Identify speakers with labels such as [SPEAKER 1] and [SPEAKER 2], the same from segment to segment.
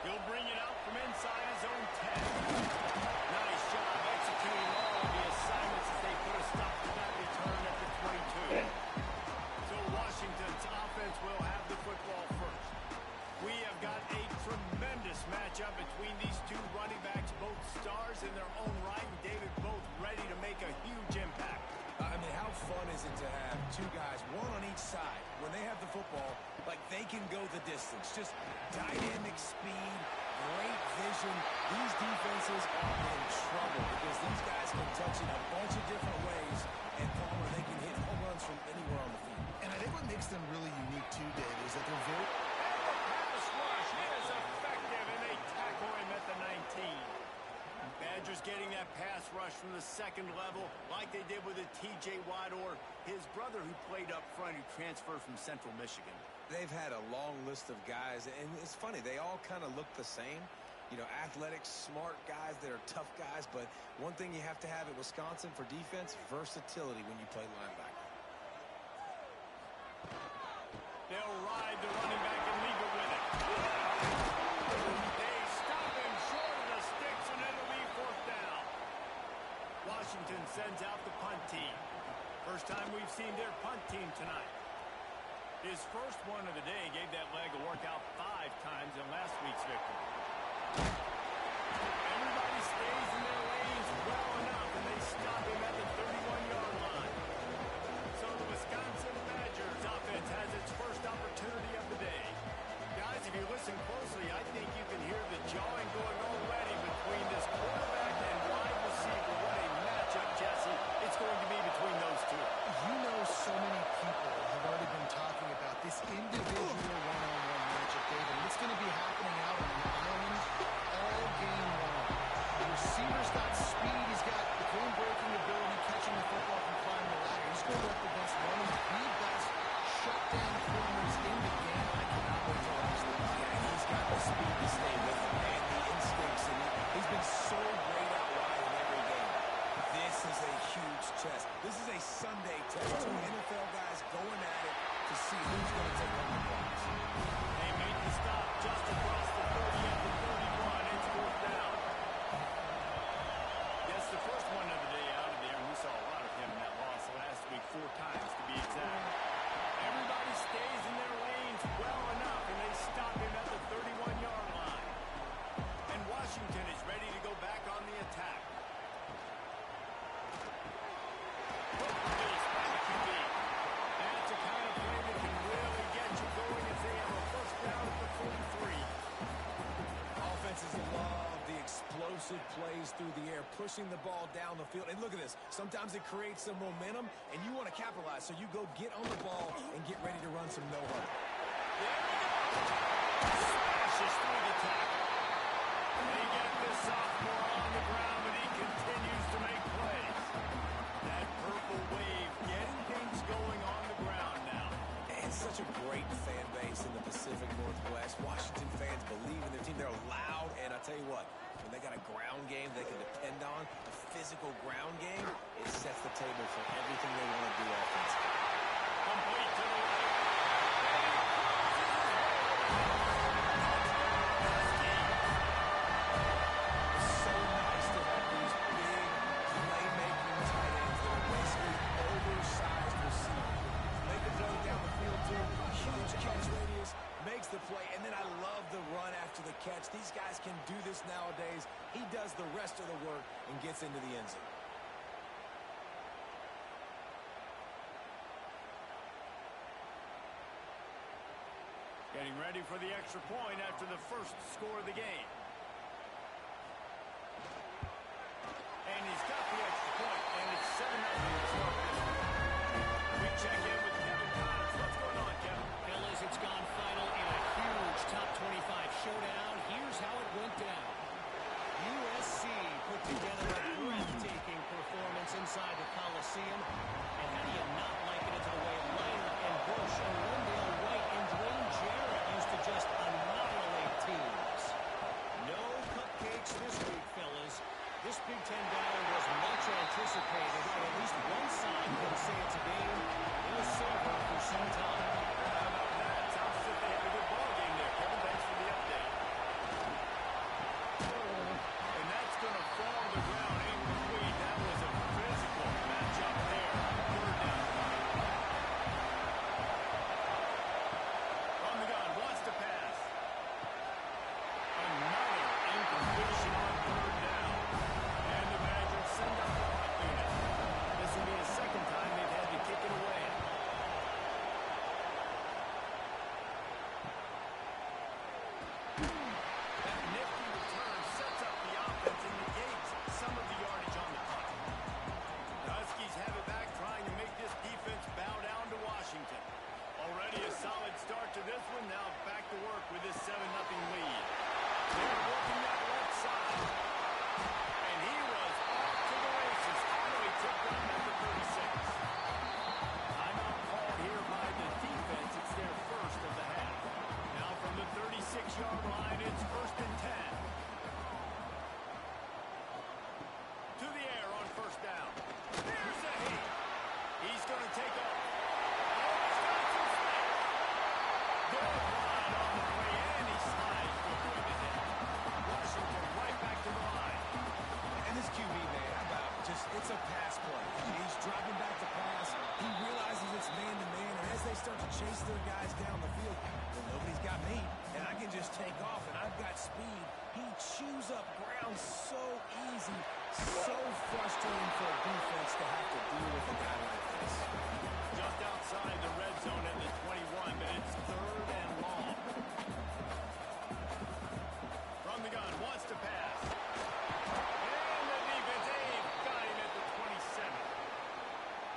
[SPEAKER 1] He'll bring it out from inside his own 10. Nice job executing all of the assignments as they put a stop to that return at the 22. So Washington's offense will have the football first. We have got a tremendous matchup between these two running backs, both stars in their own right, and David, both ready to make a huge impact.
[SPEAKER 2] I mean, how fun is it to have two guys, one on each side, when they have the football, like they can go the distance. Just dynamic speed, great vision. These defenses are in trouble because these guys can touch in a bunch of different ways, and Palmer, they can hit home runs from anywhere on the field.
[SPEAKER 3] And I think what makes them really unique too, Dave, is that they're very...
[SPEAKER 1] Pass rush is effective, and they tackle him at the 19. Badgers getting that pass rush from the second level like they did with a T.J. Watt or his brother who played up front who transferred from Central Michigan.
[SPEAKER 2] They've had a long list of guys, and it's funny, they all kind of look the same. You know, athletic, smart guys that are tough guys, but one thing you have to have at Wisconsin for defense, versatility when you play linebacker.
[SPEAKER 1] They'll ride the running back and leave it with it. They stop him short of the sticks, and it'll be fourth down. Washington sends out the punt team. First time we've seen their punt team tonight. His first one of the day gave that leg a workout 5 times in last week's victory. Everybody stays in their lanes well enough, and they stop him at the 31-yard line. So the Wisconsin Badgers offense has its first opportunity of the day. Guys, if you listen closely, I think you can hear the jawing going already between this quarterback and wide receiver. What a matchup, Jesse. It's going to be between those two.
[SPEAKER 3] You know, so many people have already been talking about this individual one-on-one matchup, David. And it's going to be happening out on the island all game long. The receiver's got speed. He's got the game-breaking ability, catching the football from climbing the ladder. He's going up against one of the best shutdown corners in the game. I cannot wait to watch this.
[SPEAKER 2] Yeah, he's got the speed to stay with him, and the instincts, and he's been so great out wide in every game. This is a huge test. This is a Sunday test. 2 NFL guys going at it to see who's going to take on the prize.
[SPEAKER 1] They make the stop just across the 30 at the 31. It's fourth down. Yes, the first one of the day out of there, and we saw a lot of him in that loss last week, 4 times to be exact. Everybody stays in their lanes well enough, and they stop him at the 31-yard line. And Washington is ready to go back on the attack. That's a kind of play that can really get you going as they have a first down at the 43.
[SPEAKER 2] Offenses love the explosive plays through the air, pushing the ball down the field. And look at this. Sometimes it creates some momentum, and you want to capitalize. So you go get on the ball and get ready to run some no-huddle.
[SPEAKER 1] There we go. Smashes through the tackle. They get this sophomore on the ground, but he continues to make plays. That purple wave getting things going on the ground now.
[SPEAKER 2] And such a great fan base in the Pacific Northwest. Washington fans believe in their team. They're loud, and I tell you what, when they got a ground game they can depend on, a physical ground game, it sets the table for everything they want to do offensively.
[SPEAKER 1] Complete to the right.
[SPEAKER 2] It's so nice to have these big, playmaking tight ends that are basically oversized receivers. They can throw it down the field, too. Huge catch radius, makes the play, and then I love the run after the catch. These guys can do this nowadays. He does the rest of the work and gets into the end zone.
[SPEAKER 1] Getting ready for the extra point after the first score of the game. And he's got the extra point, and it's 7-0 to start this one. We check in with Kevin Collins. What's going on, Kevin?
[SPEAKER 4] Fellas, it's gone final in a huge top 25 showdown. Here's how it went down. USC put together a breathtaking performance inside the Coliseum. And how do you not like it into the way Leonard and Bush and Wendell White and Dwayne Jarrett used to just annihilate teams? No cupcakes this week, fellas. This Big Ten battle was much anticipated, and at least one side can say it's a game it was silver for some time.
[SPEAKER 1] How about that? Sounds as if they had a good ball game there. Kevin, thanks for the update.
[SPEAKER 2] chase their guys down the field. Well, nobody's got me, and I can just take off, and I've got speed. He chews up ground so easy, so frustrating for a defense to have to deal with a guy like this.
[SPEAKER 1] Just outside the red zone at the 21, but it's 3rd and long. From the gun, wants to pass. And the defense got him at the 27.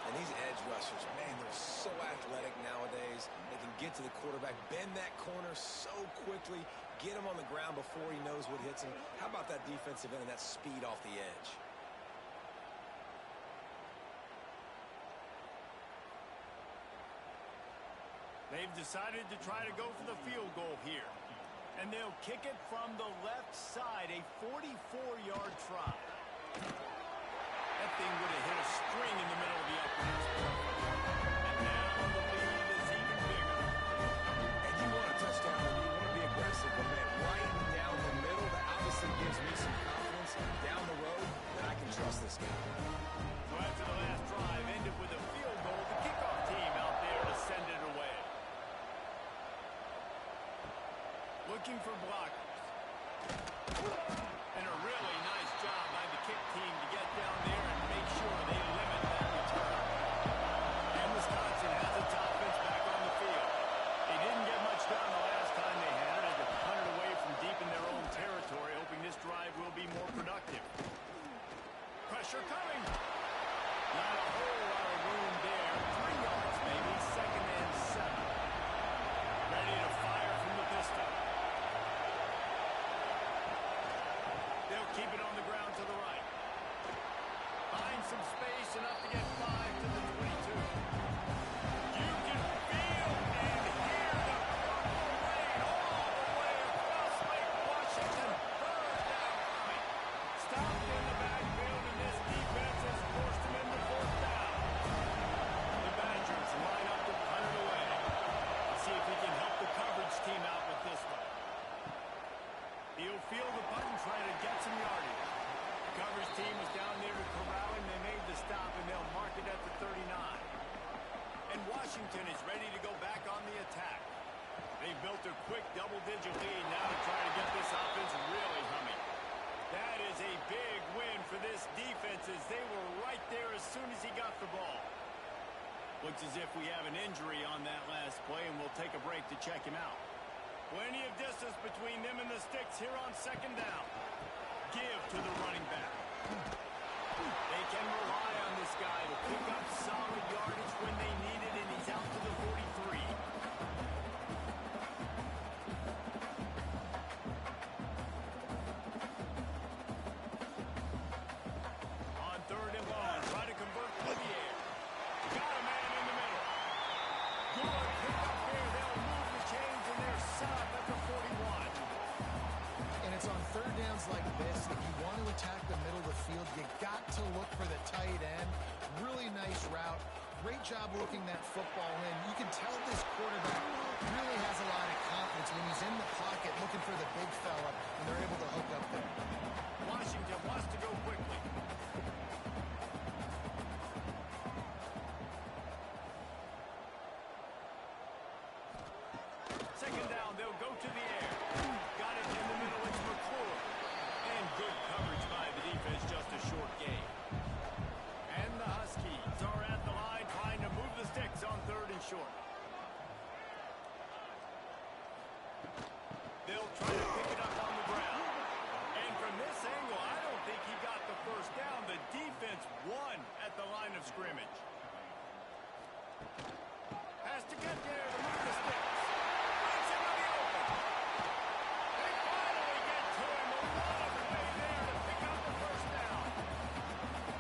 [SPEAKER 2] And these edge rushers, man, they're so athletic nowadays. They can get to the quarterback, bend that corner so quickly, get him on the ground before he knows what hits him. How about that defensive end and that speed off the edge?
[SPEAKER 1] They've decided to try to go for the field goal here. And they'll kick it from the left side, a 44-yard try. That thing would have hit a string in the middle of the uprights. And now the lead is even bigger.
[SPEAKER 2] And you want a touchdown, and you want to be aggressive, but man, right down the middle, that obviously gives me some confidence down the road that I can trust this guy.
[SPEAKER 1] So after the last drive ended with a field goal, the kickoff team out there to send it away. Looking for blockers. And a really nice job by the kick team to get down there and make sure they limit that return. And Wisconsin has its offense back on the field. They didn't get much done the last time they had it as they punted away from deep in their own territory, hoping this drive will be more productive. Pressure coming. Not a whole lot of room there. 3 yards maybe, 2nd and 7. Ready to fire from the pistol. They'll keep it on the ground to the right. Find some space, enough to get 5 to the 22. You can feel and hear the purple rain all the way across Lake Washington. 3rd down coming. Stopped in the backfield, and this defense has forced him into 4th down. The Badgers line up to punt it away. Let's see if he can help the coverage team out with this one. He'll feel the punt and try to get some yardage. The coverage team was down there to corral him. They made the stop, and they'll mark it at the 39. And Washington is ready to go back on the attack. They built a quick double-digit lead now to try to get this offense really humming. That is a big win for this defense as they were right there as soon as he got the ball. Looks as if we have an injury on that last play, and we'll take a break to check him out. Plenty of distance between them and the sticks here on 2nd down. Give to the running back. They can rely on this guy to pick up solid yardage when they need it, and he's out to the 43. On 3rd and long, try to convert to the air. Got a man in the middle. Good pick up there. They'll move the chains, and they're set up at the 41.
[SPEAKER 3] And it's on 3rd downs like this, if you want to attack the middle of the field, you got to look for the tight end. Really nice route. Great job working that football in. You can tell this quarterback really has a lot of confidence when he's in the pocket looking for the big fella, and they're able to hook up there.
[SPEAKER 1] Washington wants to go quickly. Second down, they'll go to the air. Got it in the middle, it's McClure. And good coverage by the defense, just a short gain. And the Huskies are at the line trying to move the sticks on 3rd and short. They'll try to pick it up on the ground. And from this angle, I don't think he got the 1st down. The defense won at the line of scrimmage. Has to get there to move the sticks. Brings him to the open. They finally get to him a lot of way there to pick up the 1st down.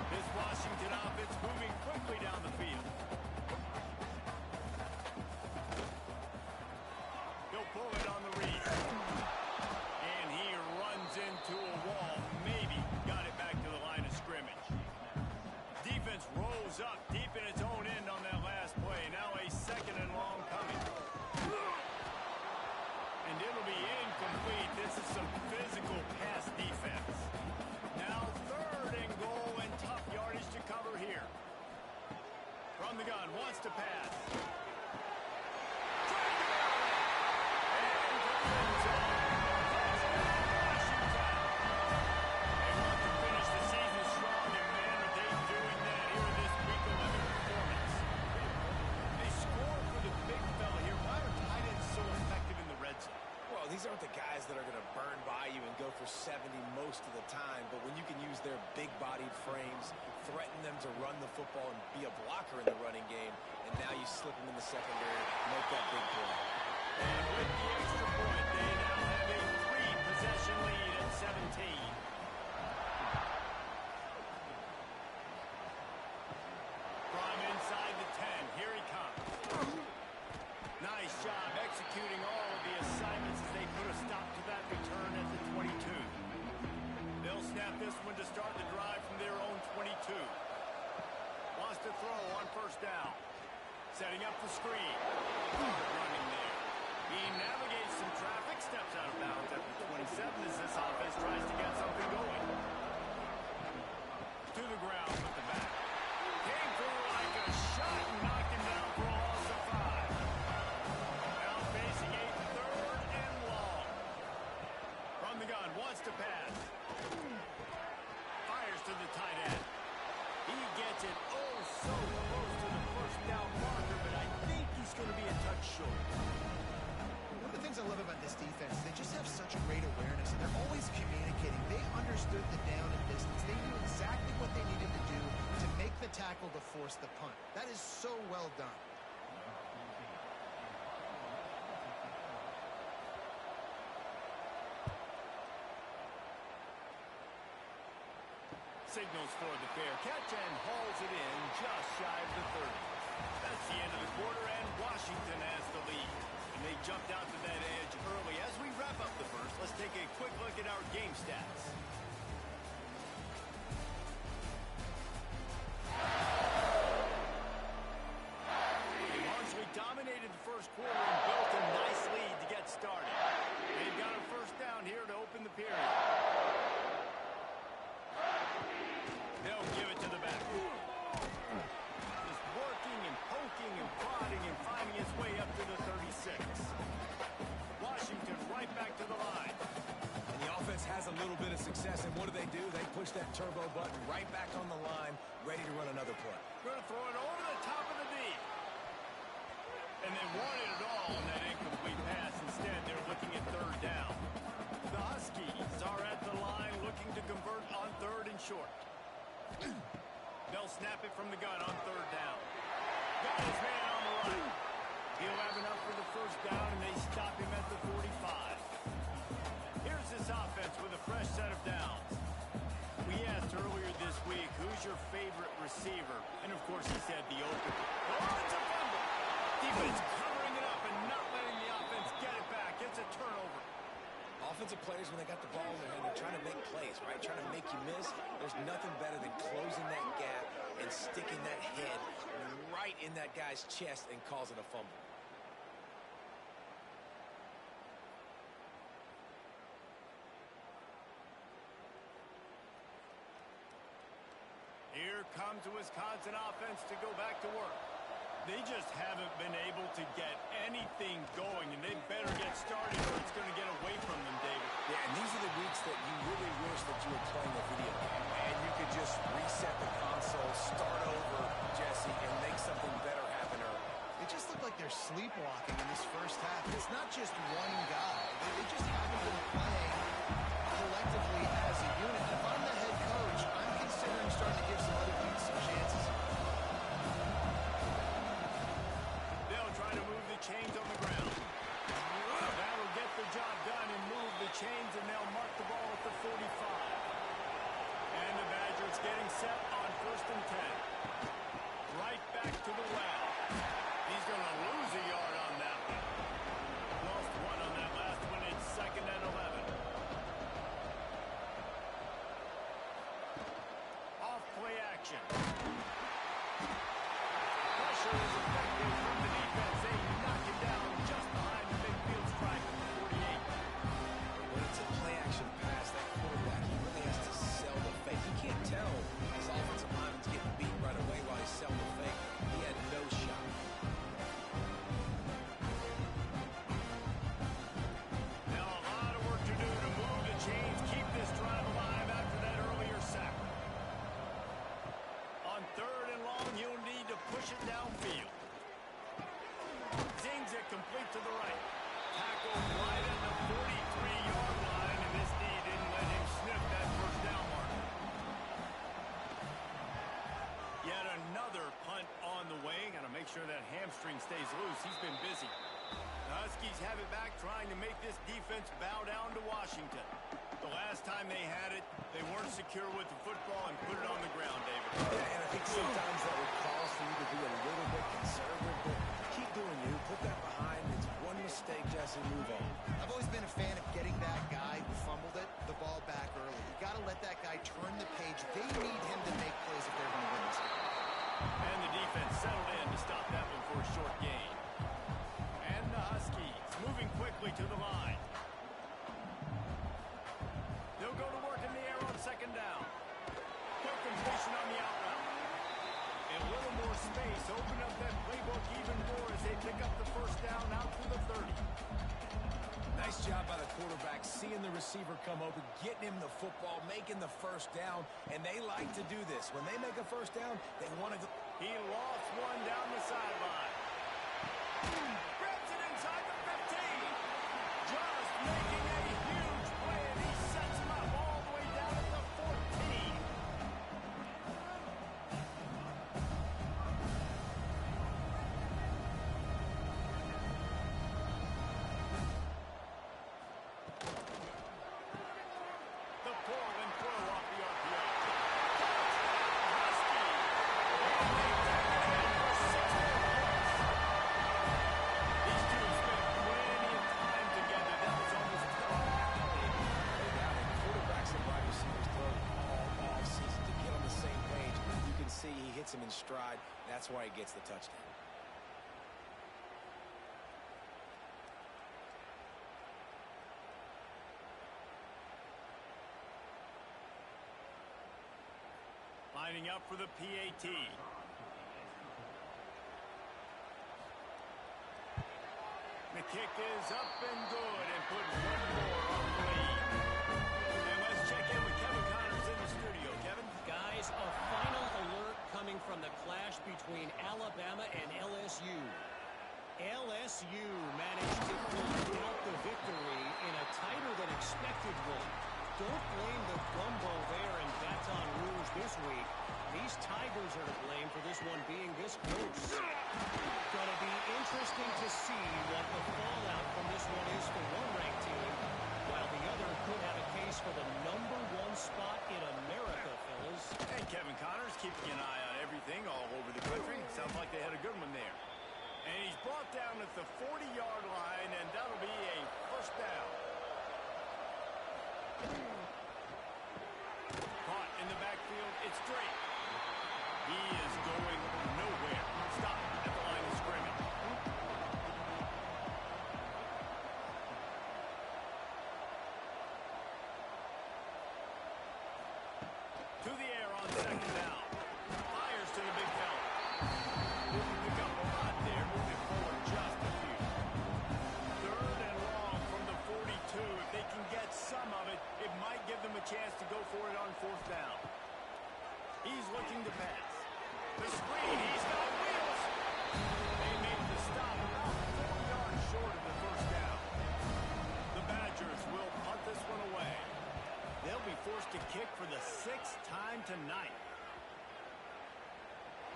[SPEAKER 1] This Washington offense moving quickly down the field. He'll pull it on the read. And he runs into a wall. Maybe got it back to the line of scrimmage. Defense rolls up deep in its own end on that last play. Now a 2nd and long coming. And it'll be incomplete. This is some physical pass defense. Now 3rd and goal and tough yardage to cover here. From the gun, wants to pass.
[SPEAKER 2] you and go for 70 most of the time, but when you can use their big-bodied frames, threaten them to run the football and be a blocker in the running game, and now you slip them in the secondary, make that big play.
[SPEAKER 1] And with the extra point, they now have a 3-possession lead at 17. From inside the 10, here he comes. Nice job executing all of the assignments as they put a stop to that return at the 22. They'll snap this one to start the drive from their own 22. Wants to throw on first down. Setting up the screen. Running there. He navigates some traffic, steps out of bounds at the 27 as this offense tries to get something going. To the ground with the back. Came through like a shot and knocked him down for a loss of 5. Now facing a 3rd and long. From the gun, wants to pass. Fires to the tight end. He gets it oh so close to the first down marker, but I think he's going to be a touch short.
[SPEAKER 3] One of the things I love about this defense, they just have such a great awareness, and they're always communicating. They understood the down and distance. They knew exactly what they needed to do to make the tackle to force the punt. That is so well done.
[SPEAKER 1] Signals for the fair catch and hauls it in just shy of the 30. That's the end of the quarter, and Washington has the lead. And they jumped out to that edge early. As we wrap up the first, let's take a quick look at our game stats. They largely dominated the first quarter and built a nice lead to get started. They've got a first down here to open the period. They'll give it to the back. Just working and poking and prodding and finding its way up to the 36. Washington right back to the line.
[SPEAKER 2] And the offense has a little bit of success, and what do? They push that turbo button right back on the line, ready to run another play.
[SPEAKER 1] Going to throw it over the top of the knee. And they wanted it all on that incomplete pass. Instead, they're looking at 3rd down. The Huskies are at the line looking to convert on 3rd and short. They'll snap it from the gun on 3rd down. Got his man on the right. He'll have enough for the first down, and they stop him at the 45. Here's this offense with a fresh set of downs. We asked earlier this week, who's your favorite receiver? And, of course, he said the opener. Oh, it's a fumble. Defense covering it up and not letting the offense get it back. It's a turnover.
[SPEAKER 2] Offensive players, when they got the ball in their hand, they're trying to make plays, right? Trying to make you miss. There's nothing better than closing that gap and sticking that head right in that guy's chest and causing a fumble.
[SPEAKER 1] Here comes the Wisconsin offense to go back to work. They just haven't been able to get anything going, and they better get started or it's going to get away from them, David.
[SPEAKER 2] Yeah, and these are the weeks that you really wish that you were playing a video game, and you could just reset the console, start over, Jesse, and make something better happen early.
[SPEAKER 3] They just look like they're sleepwalking in this first half. It's not just one guy. They just haven't been playing collectively as a unit. If I'm the head coach, I'm considering starting to give some other dudes some chances.
[SPEAKER 1] They'll try to move the chains on the ground. That'll get the job done and move the chains, and they'll mark the ball at the 45. And the Badgers getting set on 1st and 10. Right back to the well. He's going to lose a yard on that one. Lost 1 on that last one. It's 2nd and 11. Off play action. Pressure is effective from the defense. They knock it down just behind the midfield stripe at the 48.
[SPEAKER 2] When it's a play-action pass, that quarterback, he really has to sell the fake. He can't tell his offensive lineman's getting beat right away while he's selling the fake. He had no shot.
[SPEAKER 1] Now a lot of work to stays loose. He's been busy. The Huskies have it back, trying to make this defense bow down to Washington. The last time they had it, they weren't secure with the football and put it on the ground, David.
[SPEAKER 2] Yeah, and I think sometimes that would cause for you to be a little bit conservative, but keep doing you. Put that behind. It's one mistake, Jesse. Move on.
[SPEAKER 3] I've always been a fan of getting that guy who fumbled it, the ball back early. You got to let that guy turn the page. They need him to make plays if they're going to win this game.
[SPEAKER 1] And the defense settled in to stop that one for a short gain. And the Huskies moving quickly to the line. They'll go to work in the air on second down. Quick completion on the out route. A little more space. Open up that playbook even more as they pick up the first down out to the 30.
[SPEAKER 2] Nice job by the quarterback, seeing the receiver come over, getting him the football, making the first down, and they like to do this. When they make a first down, they want to go.
[SPEAKER 1] He lost one down the sideline. Grabs it inside the 15. Just making a huge play, and he sets him up all the way down at the 14. The pull and throw off the RPO. Husky. These two have spent plenty of time together. That was almost
[SPEAKER 2] Quarterbacks and wide receivers throw all season to get on the same page. You can see he hits him in stride. That's why he gets the touchdown.
[SPEAKER 1] lining up for the PAT. The kick is up and good and puts one more on the lead. And let's check in with Kevin Connors in the studio. Kevin?
[SPEAKER 4] Guys, a final alert coming from the clash between Alabama and LSU. LSU managed to pull out the victory in a tighter than expected one. Don't blame the gumbo there in Baton Rouge this week. These Tigers are to blame for this one being this close. Gonna be interesting to see what the fallout from this one is for one ranked team, while the other could have a case for the #1 spot in America, fellas.
[SPEAKER 1] And Kevin Connors keeping an eye on everything all over the country. Sounds like they had a good one there. And he's brought down at the 40-yard line, and that'll be a first down. Caught in the backfield. It's straight. He is going nowhere. Stop at the line of scrimmage. To the air on second down. Fires to the big help. Didn't pick up a lot there. Moving forward just a few. Third and long from the 42. If they can get some of it, it might give them a chance to go for it on fourth down. He's looking to pass. The screen, he's got wheels. They made the stop about 4 yards short of the first down. The Badgers will punt this one away. They'll be forced to kick for the 6th time tonight.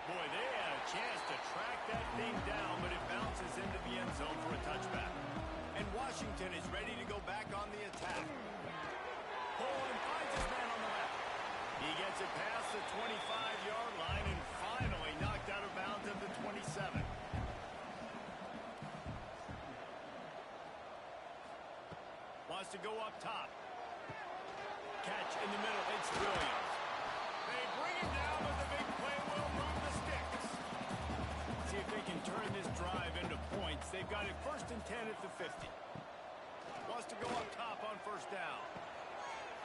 [SPEAKER 1] Boy, they had a chance to track that thing down, but it bounces into the end zone for a touchback. And Washington is ready to go back on the attack. Poland finds his man on the left. He gets it past the 25-yard line and finally knocked out of bounds at the 27. Wants to go up top. Catch in the middle. It's Williams. They bring him down, but the big play will move the sticks. See if they can turn this drive into points. They've got it 1st and 10 at the 50. Wants to go up top on first down.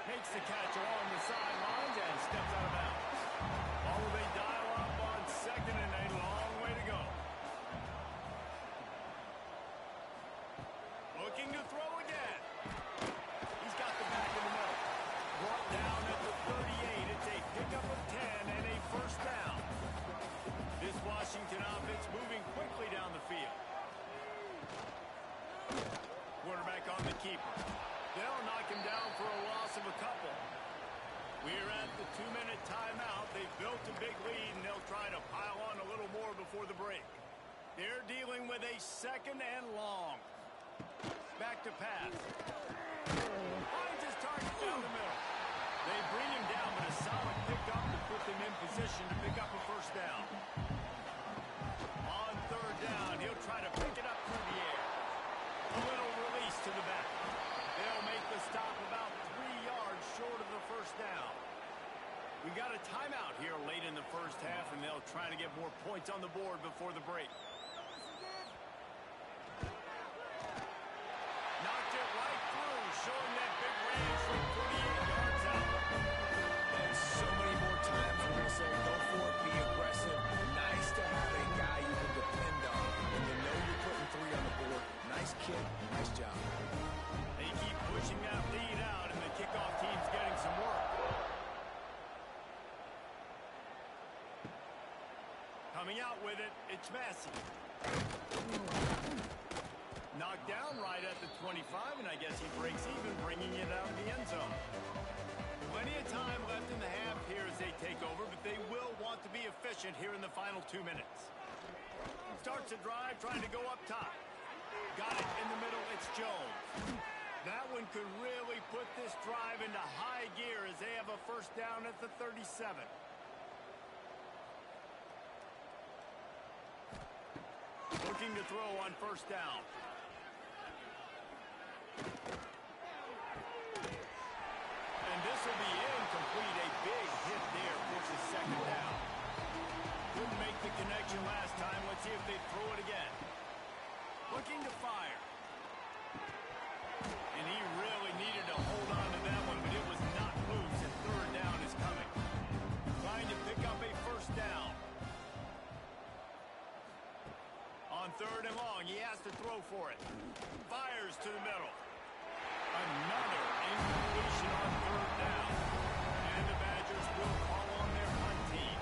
[SPEAKER 1] Makes the catch along the sidelines and steps out of bounds. All they dial up on second and a long way to go. Looking to throw again. He's got the back in the middle. Brought down at the 38. It's a pickup of 10 and a first down. This Washington offense moving quickly down the field. Quarterback on the keeper. They'll knock him down for a loss of a couple. We're at the 2-minute timeout. They've built a big lead, and they'll try to pile on a little more before the break. They're dealing nice second and long. Back to pass. Finds his target down the middle. They bring him down, but a solid pickup to put them in position to pick up a first down. On third down, he'll try to pick it up through the air. A little release to the back. They'll make the stop about 3 yards short of the first down. We got a timeout here late in the first half, and they'll try to get more points on the board before the break. Knocked it right through, showing that big range from 48 yards out.
[SPEAKER 2] And so many more times we're going to say, go for it, be aggressive. Nice to have a guy you can depend on when you know you're putting 3 on the board. Nice kick, nice job.
[SPEAKER 1] They keep pushing that lead out, and the kickoff team's getting some work. Coming out with it, it's Massey. Knocked down right at the 25, and I guess he breaks even, bringing it out of the end zone. Plenty of time left in the half here as they take over, but they will want to be efficient here in the final 2 minutes. Starts a drive, trying to go up top. Got it in the middle, it's Jones. That one could really put this drive into high gear as they have a first down at the 37. Looking to throw on first down. And this will be incomplete. A big hit there forces second down. Couldn't make the connection last time. Let's see if they throw it again. Looking to fire. And he really needed to hold on to that one, but it was not loose, and third down is coming. Trying to pick up a first down. On third and long, he has to throw for it. Fires to the middle. Another incompletion on third down. And the Badgers will call on their punt team.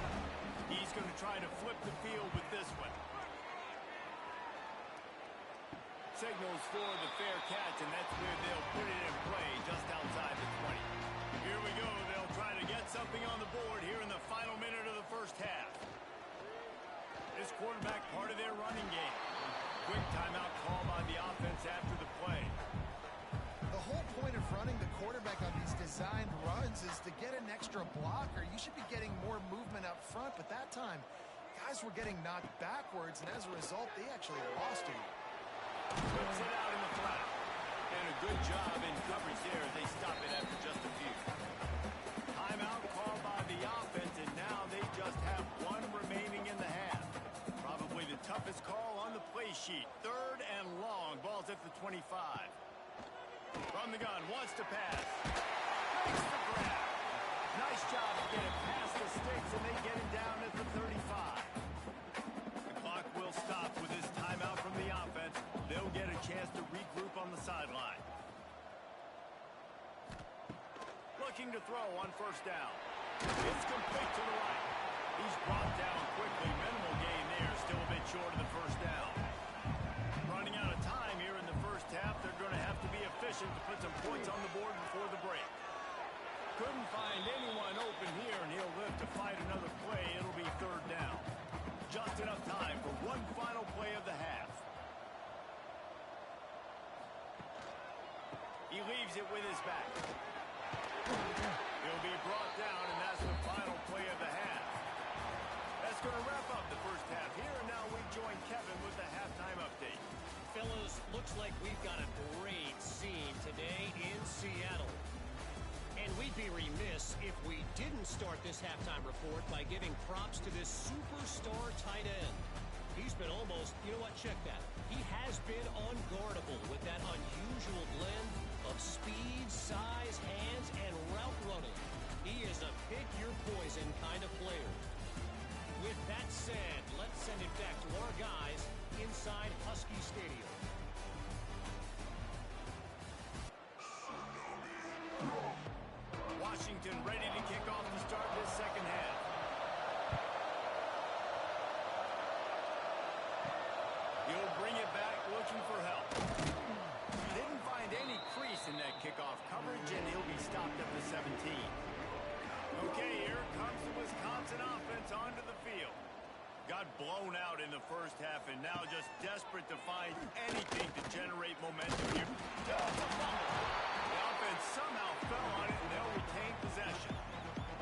[SPEAKER 1] He's going to try to flip the field with this one. Signals for the fair catch, and that's where they'll put it in play, just outside the 20. Here we go. They'll try to get something on the board here in the final minute of the first half. This quarterback part of their running game. Quick timeout call by the offense after the play.
[SPEAKER 3] The whole point of running the quarterback on these designed runs is to get an extra blocker. You should be getting more movement up front, but that time, guys were getting knocked backwards, and as a result, they actually lost him.
[SPEAKER 1] Flips it out in the flat. And a good job in coverage there as they stop it after just a few. Timeout called by the offense, and now they just have one remaining in the half. Probably the toughest call on the play sheet. Third and long. Ball's at the 25. From the gun, wants to pass. Makes the grab. Nice job to get it past the sticks, and they get him down at the 35. The clock will stop with this timeout from the offense. They'll get a chance to regroup on the sideline. Looking to throw on first down. It's complete to the right. He's brought down quickly. Minimal gain there. Still a bit short of the first down. Running out of time here in the first half. They're going to have to be efficient to put some points on the board before the break. Couldn't find anyone open here, and he'll live to fight another play. It'll be third down. Just enough time for one final play of the half. He leaves it with his back. He'll be brought down, and that's the final play of the half. That's going to wrap up the first half here, and now we join Kevin with the halftime update.
[SPEAKER 4] Fellas, looks like we've got a great scene today in Seattle. And we'd be remiss if we didn't start this halftime report by giving props to this superstar tight end. He's been almost, you know what, check that. He has been unguardable with that unusual blend of speed, size, hands, and route running. He is a pick-your-poison kind of player. With that said, let's send it back to our guys inside Husky Stadium.
[SPEAKER 1] Washington ready to kick off to start this second half. He'll bring it back looking for help. Didn't find any crease in that kickoff coverage, and he'll be stopped at the 17. Okay, here comes the Wisconsin offense onto the field. Got blown out in the first half and now just desperate to find anything to generate momentum here. Oh, it's a fumble. The offense somehow fell on it, and they'll retain possession.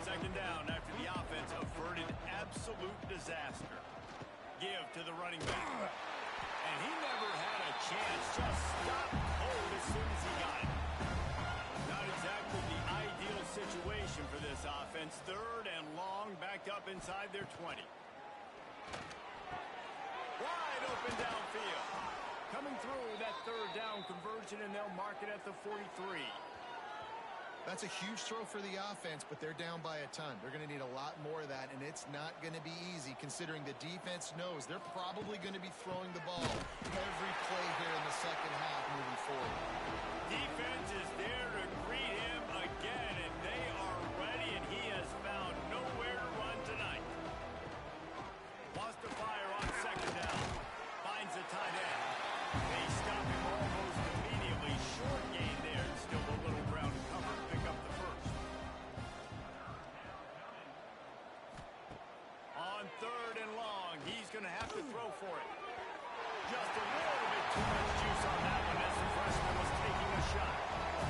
[SPEAKER 1] Second down after the offense averted absolute disaster. Give to the running back. And he never had a chance. Just stopped cold as soon as he got it. Not exactly the ideal situation for this offense. Third and long, backed up inside their 20. Wide open downfield. Coming through that third down conversion, and they'll mark it at the 43.
[SPEAKER 3] That's a huge throw for the offense, but they're down by a ton. They're going to need a lot more of that, and it's not going to be easy considering the defense knows they're probably going to be throwing the ball every play here in the second half moving forward.
[SPEAKER 1] Defense is there to greet him again, and they are ready, and he has found nowhere to run tonight. Wants to fire on second down. Finds the tight end. They stop him almost immediately. Short gain there. Still a little ground to cover. Pick up the first. On third and long, he's going to have to throw for it. Just a little bit too much juice on that one as the freshman was taking a shot.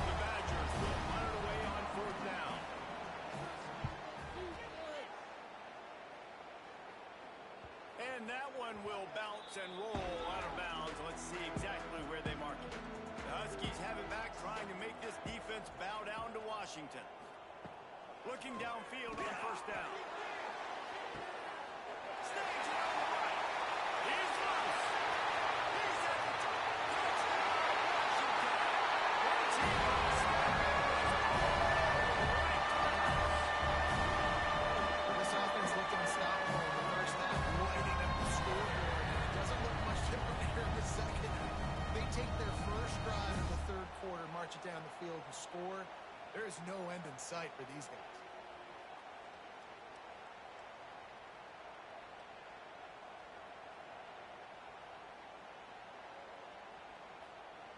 [SPEAKER 1] The Badgers will punt it away on fourth down. And that one will bounce and roll out of bounds. Let's see exactly where they mark it. The Huskies have it back, trying to make this defense bow down to Washington. Looking downfield on first down. Snags it on the right. He's loose. He's at the top. Touchdown, Washington.
[SPEAKER 3] This offense looked unstoppable in the first half, lighting up the scoreboard. It doesn't look much different here in the second. They take their first drive in the third quarter, march it down the field and score. There is no end in sight for these guys.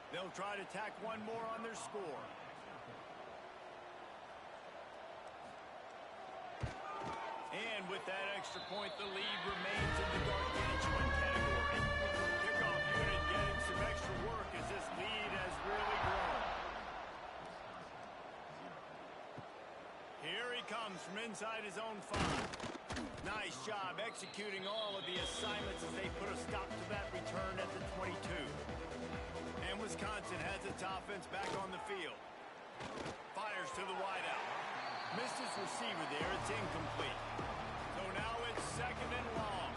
[SPEAKER 1] They'll try to tack one more on their score. And with that extra point, the lead remains in the gargantuan category. Kickoff unit getting some extra work as this lead has really grown. Here he comes from inside his own 5. Nice job executing all of the assignments as they put a stop to that return at the 22. And Wisconsin has its offense back on the field. Fires to the wideout. Missed his receiver there. It's incomplete. So now it's second and long.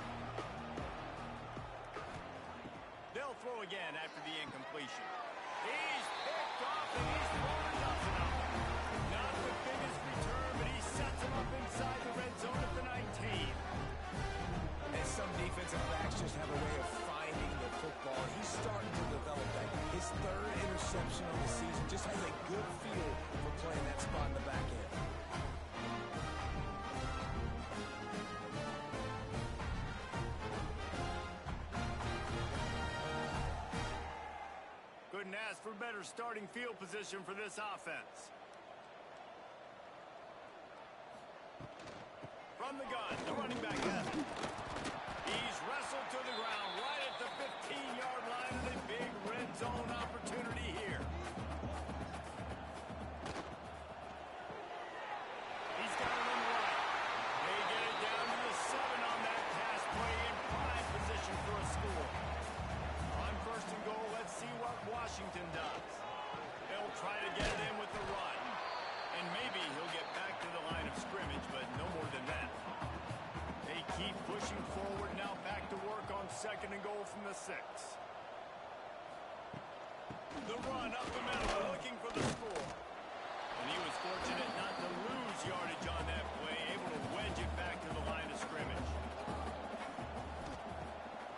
[SPEAKER 1] They'll throw again after the incompletion. He's picked off and he's thrown a dozen of them. Not the biggest return, but he sets him up inside the red zone at the 19.
[SPEAKER 2] And some defensive backs just have a way of finding the football. He's starting to develop that. His third interception of the season just has a good feel for playing that spot in the back end.
[SPEAKER 1] Couldn't ask for better starting field position for this offense. From the gun, the running back has it. He's wrestled to the ground right at the 15-yard line of the big red zone opportunity here. He's got it on the right. They get it down to the 7 on that pass play in prime position for a score. On first and goal, let's see what Washington does. They'll try to get it in with the run. And maybe he'll get back to the line of scrimmage, but no more than that. They keep pushing forward, now back to work on second and goal from the 6. The run up the middle, looking for the score. And he was fortunate not to lose yardage on that play, able to wedge it back to the line of scrimmage.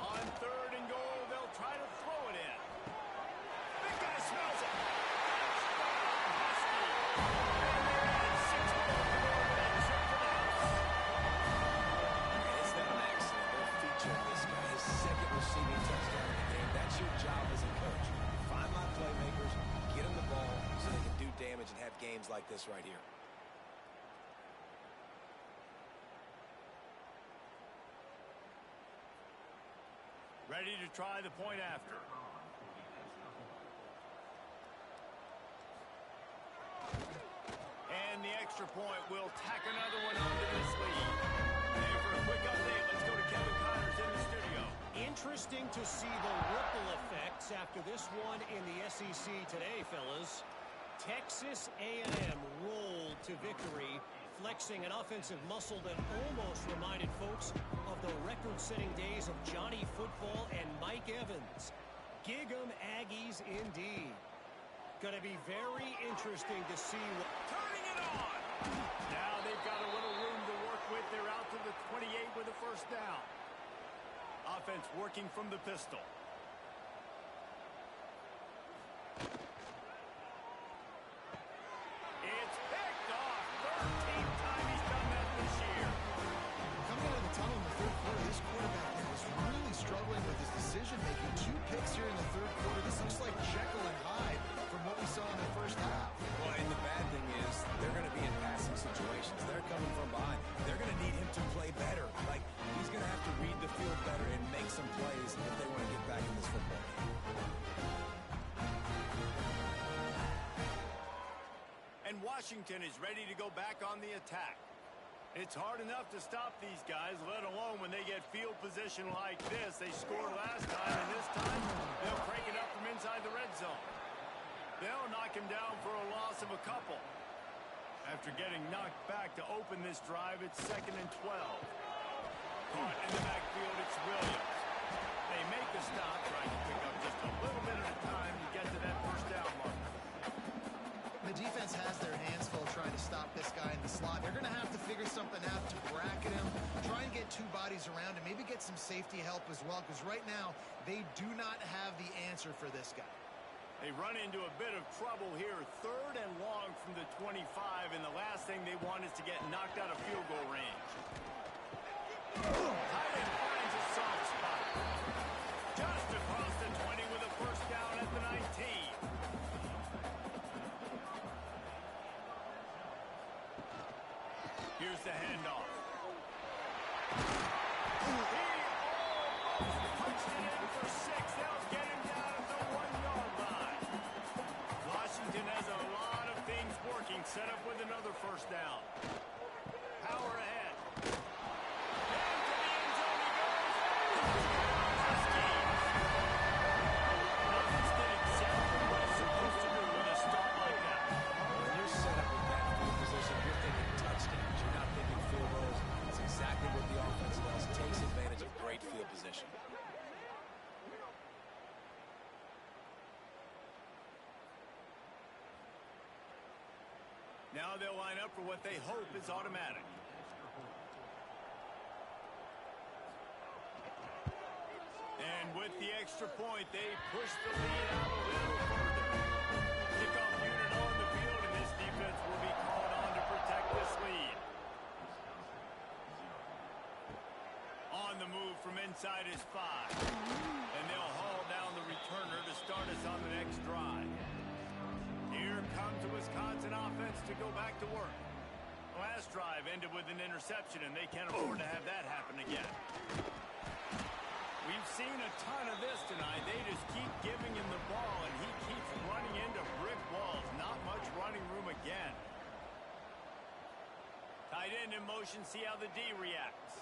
[SPEAKER 1] On third and goal, they'll try to throw it in. Big guy smells it.
[SPEAKER 2] Receiving touchdown in the game. That's your job as a coach. Find my playmakers, get them the ball so they can do damage and have games like this right here.
[SPEAKER 1] Ready to try the point after. And the extra point will tack another one onto this lead. And for a quick update, let's go to Kevin Connors in the studio.
[SPEAKER 4] Interesting to see the ripple effects after this one in the SEC today, fellas. Texas A&M rolled to victory, flexing an offensive muscle that almost reminded folks of the record-setting days of Johnny Football and Mike Evans. Gig 'em Aggies indeed. Going to be very interesting to see what...
[SPEAKER 1] Turning it on! Now they've got a little room to work with. They're out to the 28 with a first down. Offense working from the pistol. It's picked off. 13th time he's done that this year.
[SPEAKER 3] Coming out of the tunnel in the third quarter, this quarterback was really struggling with his decision-making. 2 picks here in the third quarter. This looks like Jekyll and Hyde from what we saw in the first half.
[SPEAKER 2] Well, and the bad thing is they're going to be in passing situations. They're coming from behind. They're going to need him to play better. Like, he's going to have to read the field better and make some plays if they want to get back in this football game.
[SPEAKER 1] And Washington is ready to go back on the attack. It's hard enough to stop these guys, let alone when they get field position like this. They scored last time, and this time they'll crank it up from inside the red zone. They'll knock him down for a loss of a couple. After getting knocked back to open this drive, it's 2nd and 12. Caught in the backfield, it's Williams. They make the stop, trying to pick up just a little bit at a time to get to that first down marker.
[SPEAKER 3] The defense has their hands full trying to stop this guy in the slot. They're going to have to figure something out to bracket him, try and get 2 bodies around him, maybe get some safety help as well, because right now they do not have the answer for this guy.
[SPEAKER 1] They run into a bit of trouble here, 3rd and long from the 25, and the last thing they want is to get knocked out of field goal range. Hyden finds a soft spot. Just across the 20 with a first down at the 19. Here's the handoff. He almost punched it in for 6. They'll get him down at the 1-yard line. Washington has a lot of things working. Set up with another first down. Power ahead. And to the end zone he goes. Offense did exactly what it's supposed to do with a start like that.
[SPEAKER 2] When you're set up with that field position, you're thinking touchdowns. You're not thinking field goals. It's exactly what the offense does. It takes advantage of great field position.
[SPEAKER 1] Now they'll line up for what they hope is automatic. And with the extra point, they push the lead out a little further. Kickoff unit on the field, and this defense will be called on to protect this lead. On the move from inside his 5. And they'll haul down the returner to start us on the next drive. Here comes the Wisconsin offense to go back to work. Last drive ended with an interception, and they can't afford to have that happen again. We've seen a ton of this tonight. They just keep giving him the ball, and he keeps running into brick walls. Not much running room again. Tight end in motion, see how the D reacts.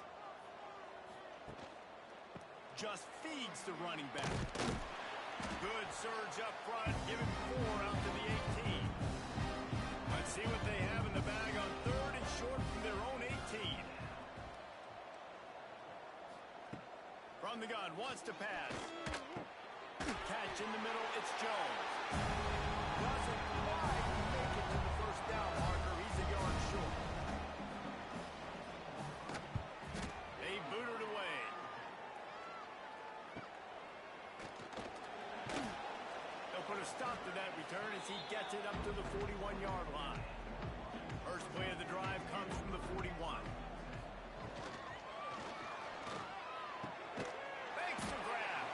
[SPEAKER 1] Just feeds the running back. Good surge up front, give him 4 out to the 18. Let's see what they have in the bag on 3rd and short from their own 18. From the gun, wants to pass. Catch in the middle, it's Jones. Doesn't quite make it to the first down marker. He's a yard short. They boot it away. They'll put a stop to that return as he gets it up to the 41-yard line. First play of the drive comes from the 41. Makes the grab.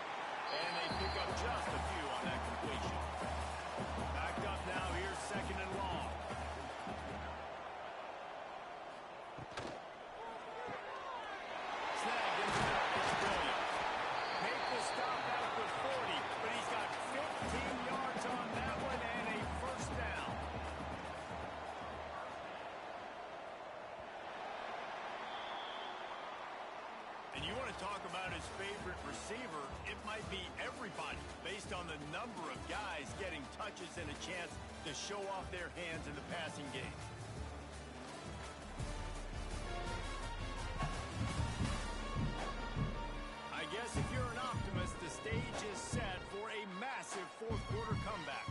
[SPEAKER 1] And they pick up just a few on that completion. Backed up now, here's 2nd and long. Snagged in the middle, it's Williams. Make the talk about his favorite receiver, it might be everybody based on the number of guys getting touches and a chance to show off their hands in the passing game. I guess if you're an optimist, the stage is set for a massive fourth quarter comeback.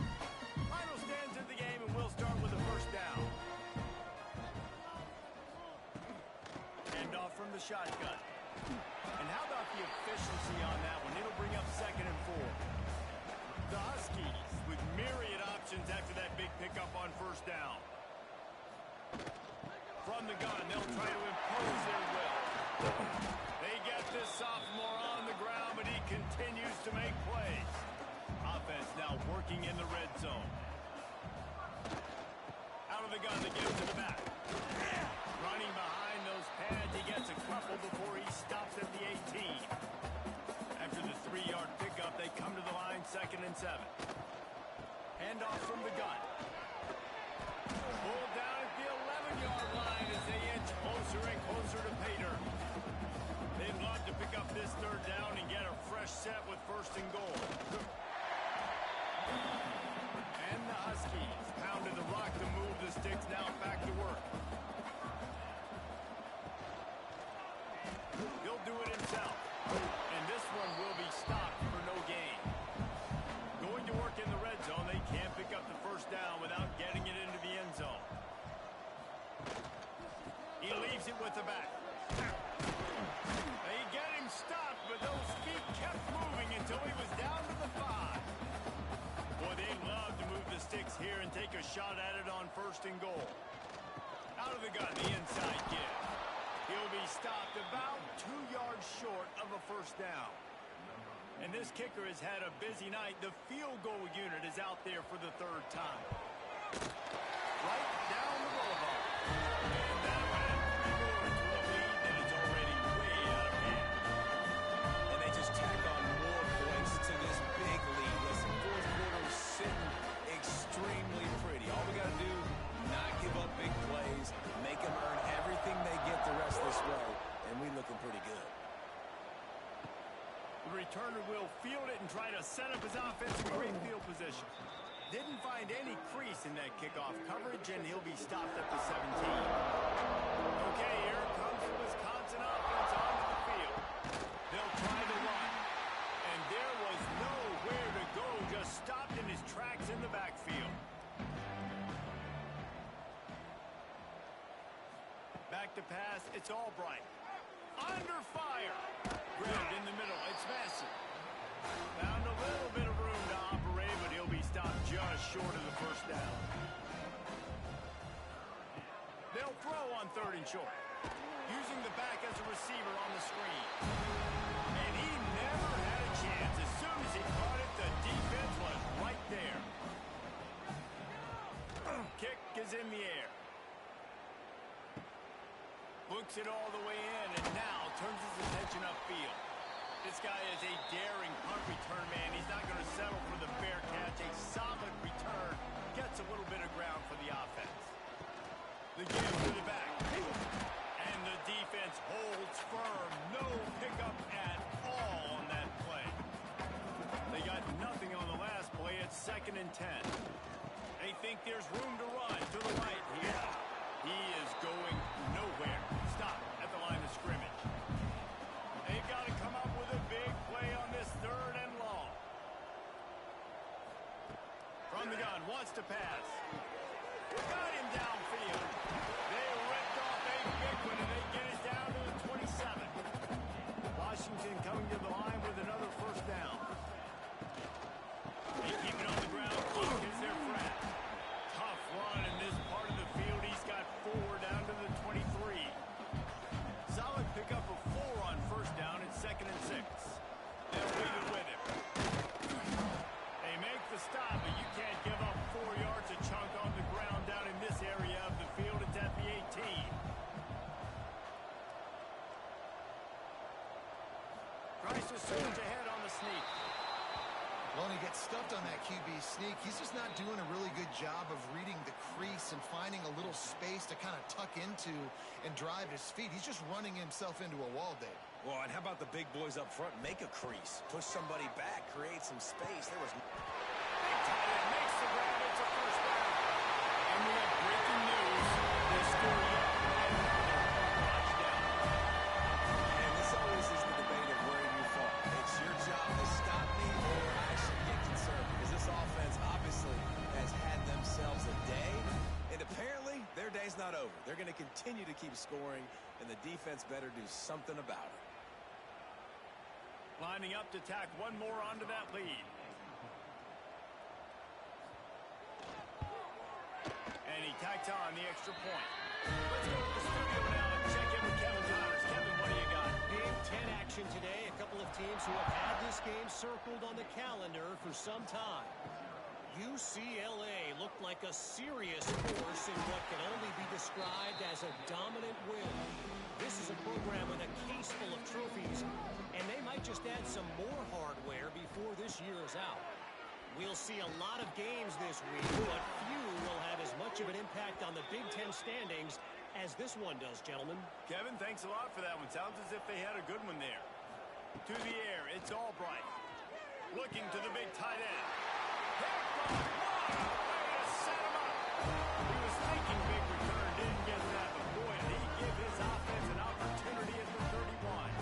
[SPEAKER 1] Final stands of the game, and we'll start with a first down. Hand off from the shotgun. And how about the efficiency on that one? It'll bring up 2nd and 4. The Huskies with myriad options after that big pickup on first down. From the gun, they'll try to impose their will. They get this sophomore on the ground, but he continues to make plays. Offense now working in the red zone. Out of the gun, they give it to the back. Running behind those pads, he gets a couple before he stops at the 18. After the 3-yard pickup, they come to the line, 2nd and 7. Handoff from the gun. Pulled down at the 11-yard line as they inch closer and closer to pay dirt. They'd love to pick up this 3rd down and get a fresh set with 1st and goal. And the Huskies pounded the rock to move the sticks now back to work. He'll do it himself. And this one will be stopped for no gain. Going to work in the red zone, they can't pick up the 1st down without getting it into the end zone. He leaves it with the back. They get him stopped, but those feet kept moving until he was down to the 5. Boy, they'd love to move the sticks here and take a shot at it on 1st and goal. Out of the gun, the inside give. He'll be stopped about 2 yards short of a 1st down. And this kicker has had a busy night. The field goal unit is out there for the 3rd time. Right down the boulevard. And that one had 3 more into a lead that is already way out of hand.
[SPEAKER 2] And they just tack on more points to this big lead. Listen, 4th quarter is sitting extremely pretty. All we got to do, not give up big plays, make them earn everything they get the rest this way, and we looking pretty good.
[SPEAKER 1] The returner will field it and try to set up his offense in great field position. Didn't find any crease in that kickoff coverage, and he'll be stopped at the 17. Okay, here comes the Wisconsin offense onto the field. They'll try to run. And there was nowhere to go, just stopped in his tracks in the backfield. Back to pass, it's Albright. Under fire. Grabbed in the middle, it's Massey. Found a little bit of room to operate, but he'll be stopped just short of the 1st down. They'll throw on 3rd and short. Using the back as a receiver on the screen. And he never had a chance. As soon as he caught it, the defense was right there. Kick is in the air. Looks it all the way in, and now turns his attention upfield. This guy is a daring punt return man. He's not going to settle for the fair catch. A solid return gets a little bit of ground for the offense. The give to the back. And the defense holds firm. No pickup at all on that play. They got nothing on the last play. It's 2nd and 10. They think there's room to run to the right here. He is going nowhere. Stop at the line of scrimmage. They've got to come up with a big play on this 3rd and long. From the gun, wants to pass. Got him downfield. They ripped off a big one, and they get it down to the 27. Washington coming to the line with another 1st down. They keep it on the ground. Clock is their friend. Tough run in this part of the field. He's
[SPEAKER 3] sneak. He's just not doing a really good job of reading the crease and finding a little space to kind of tuck into and drive his feet. He's just running himself into a wall, Dave.
[SPEAKER 2] Well, and how about the big boys up front? Make a crease. Push somebody back. Create some space. There was...
[SPEAKER 1] Big tight end makes the grab. It's a first down. And we have breaking news. They score yet another touchdown.
[SPEAKER 2] And this always is the debate of where you fall. It's your job to stop me or I should get concerned. Because this offense obviously has had themselves a day. And apparently, their day's not over. They're going to continue to keep scoring, and the defense better do something about it.
[SPEAKER 1] Lining up to tack one more onto that lead. And he tacked on the extra point. Let's go to the studio now and check in with Kevin Connors. Kevin, what do you got?
[SPEAKER 4] Big Ten action today. A couple of teams who have had this game circled on the calendar for some time. UCLA looked like a serious force in what can only be described as a dominant win. This is a program with a case full of trophies, and they might just add some more hardware before this year is out. We'll see a lot of games this week, but few will have as much of an impact on the Big Ten standings as this one does, gentlemen.
[SPEAKER 1] Kevin, thanks a lot for that one. Sounds as if they had a good one there. To the air, it's Albright. Looking to the big tight end. What a way to set him up. He was thinking big return, didn't get that, but boy, did he give his offense an opportunity at the 31.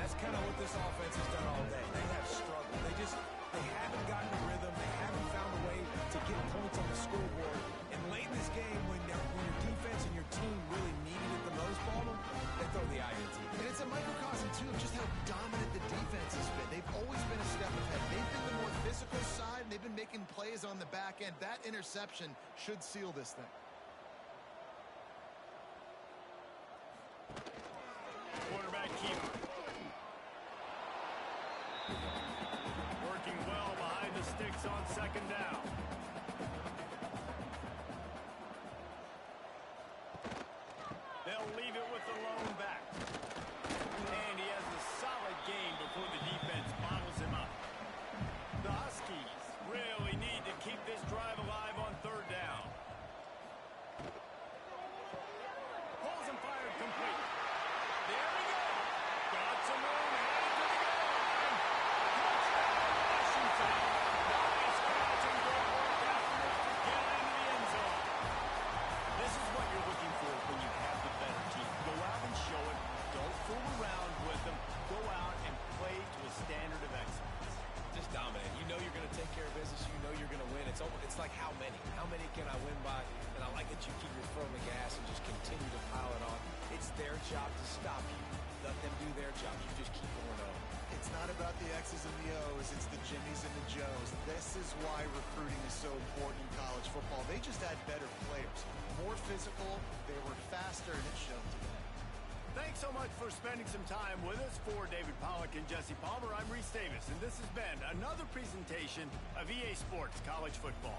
[SPEAKER 2] That's kind of what this offense has done all day. They have struggled. They haven't gotten a rhythm. They haven't found a way to get points on the scoreboard. And late in this game, when your defense and your team really needed it the most, Baldwin, they throw the INT.
[SPEAKER 3] And it's a microcosm, too, of just how dominant the defense has been. They've always been a step ahead. They've been the more physical side, and they've been making plays on the back end. That interception should seal this thing.
[SPEAKER 1] Quarterback keeper. Working well behind the sticks on second down. They'll leave it with the lone back. And he has a solid game before the defense bottles him up. The Huskies really need to keep this drive alive on third down. Pulls and fired complete. There we go. Got some room headed to the goal line. Touchdown, Washington. Nice catch and good work afterwards to get it into the end zone. This is what you're looking for when you have the better team. Go out and show it. Don't fool around with them. Go out and play to a standard of excellence.
[SPEAKER 2] Just dominate. You know you're going to take care of business. You know you're going to win. It's like how many? How many can I win by? And I like that you keep your foot on the gas and just continue to pile it on. It's their job to stop you. Let them do their job. You just keep going on.
[SPEAKER 3] It's not about the X's and the O's. It's the Jimmies and the Joes. This is why recruiting is so important in college football. They just had better players. More physical. They were faster, and it showed today.
[SPEAKER 1] Thanks so much for spending some time with us. For David Pollack and Jesse Palmer, I'm Reese Davis, and this has been another presentation of EA Sports College Football.